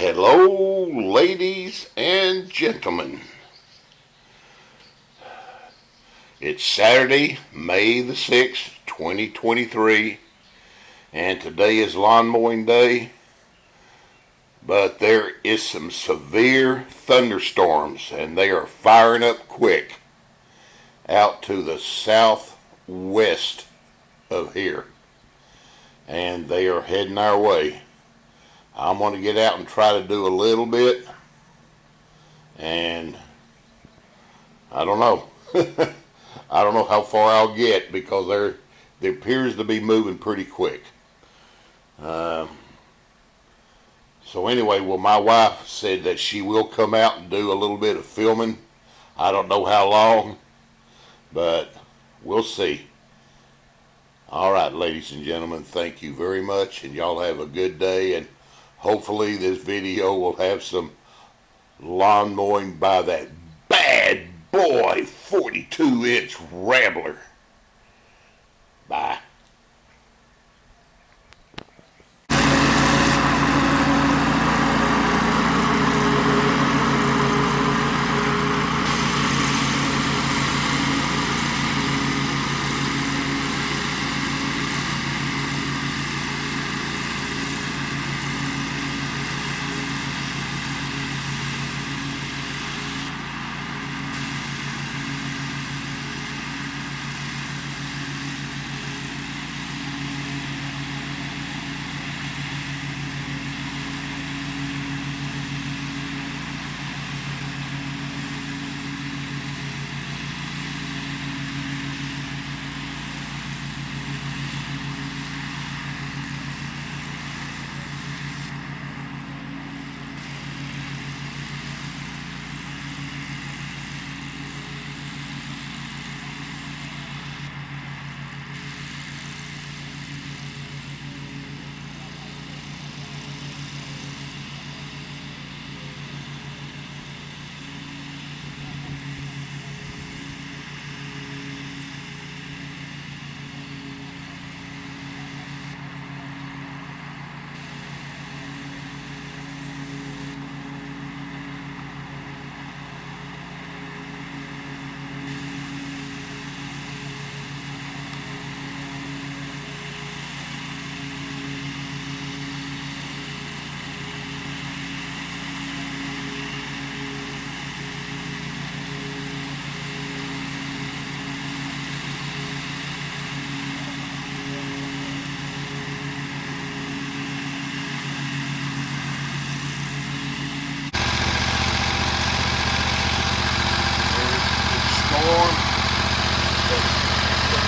Hello, ladies and gentlemen. It's Saturday, May the 6th, 2023, and today is lawn mowing day, but there is some severe thunderstorms, and they are firing up quick out to the southwest of here, and they are heading our way. I'm going to get out and try to do a little bit, and I don't know. I don't know how far I'll get because they appears to be moving pretty quick. So anyway, well, my wife said that she will come out and do a little bit of filming. I don't know how long, but we'll see. All right, ladies and gentlemen, thank you very much, and y'all have a good day, and hopefully this video will have some lawn mowing by that bad boy 42-inch Rambler. Bye.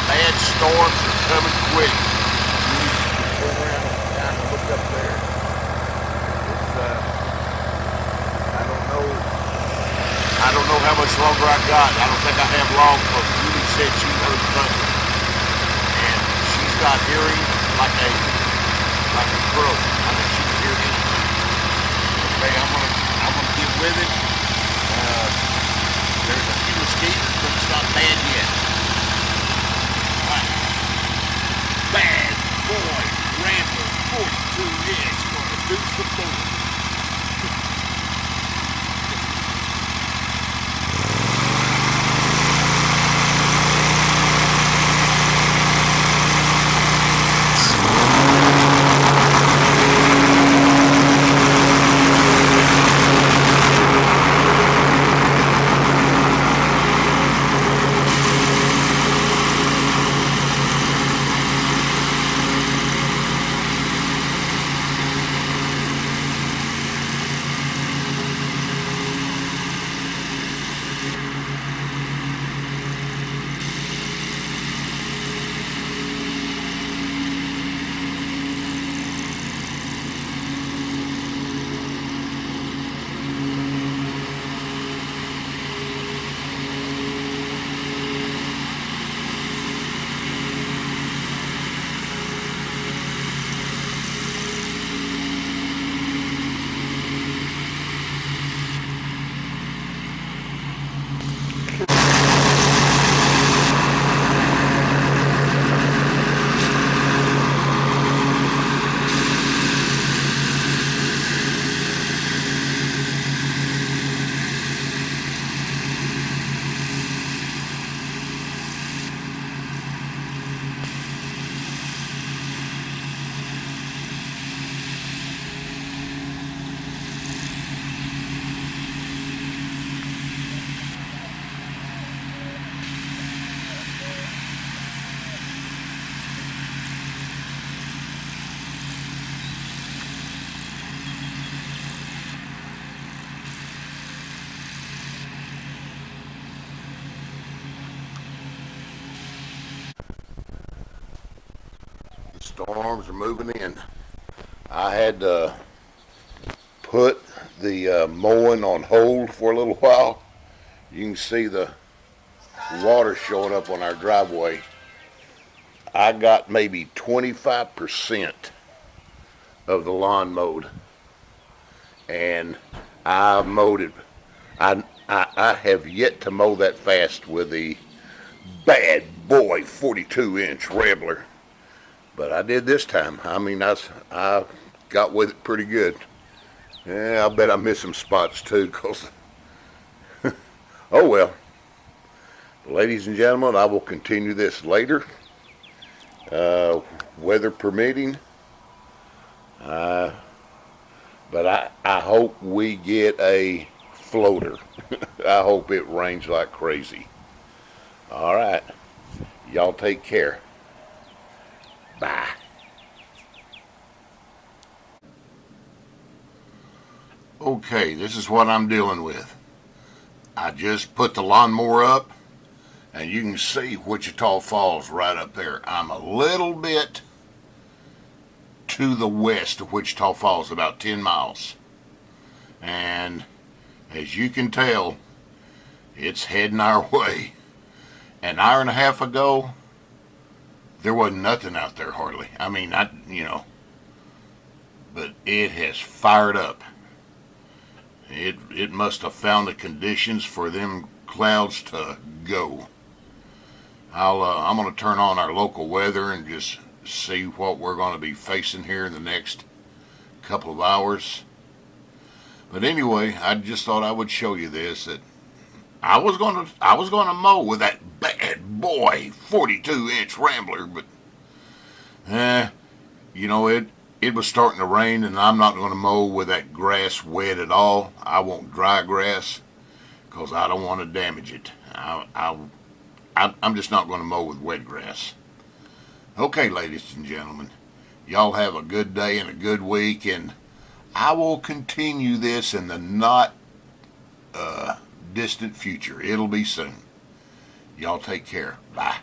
Bad storms are coming quick. Turn around and look up there. I don't know how much longer I got. I don't think I have long because Judy said she heard thunder. And she's got hearing like a crow. I mean, she can hear anything. Okay, I'm gonna get with it. There's a few mosquitoes, but it's not bad yet. Bad boy Rambler 42-inch gonna do some more. Storms are moving in. I had to put the mowing on hold for a little while. You can see the water showing up on our driveway. I got maybe 25% of the lawn mowed, and I mowed it. I have yet to mow that fast with the bad boy 42-inch Rambler, but I did this time. I mean, I got with it pretty good. Yeah, I bet I missed some spots too, cause oh well. Ladies and gentlemen, I will continue this later, weather permitting. But I hope we get a floater. I hope it rains like crazy. All right. Y'all take care. Bye. Okay, this is what I'm dealing with. I just put the lawnmower up, and you can see Wichita Falls right up there. I'm a little bit to the west of Wichita Falls, about 10 miles. And as you can tell, it's heading our way. An hour and a half ago, there wasn't nothing out there hardly. I mean, but it has fired up. It must have found the conditions for them clouds to go. I'm going to turn on our local weather and just see what we're going to be facing here in the next couple of hours. But anyway, I just thought I would show you this, that I was going to mow with that bad boy 42-inch Rambler, but it was starting to rain, and I'm not going to mow with that grass wet at all. I want dry grass because I don't want to damage it. I'm just not going to mow with wet grass. Okay, ladies and gentlemen, y'all have a good day and a good week, and I will continue this in the not distant future. It'll be soon. Y'all take care. Bye.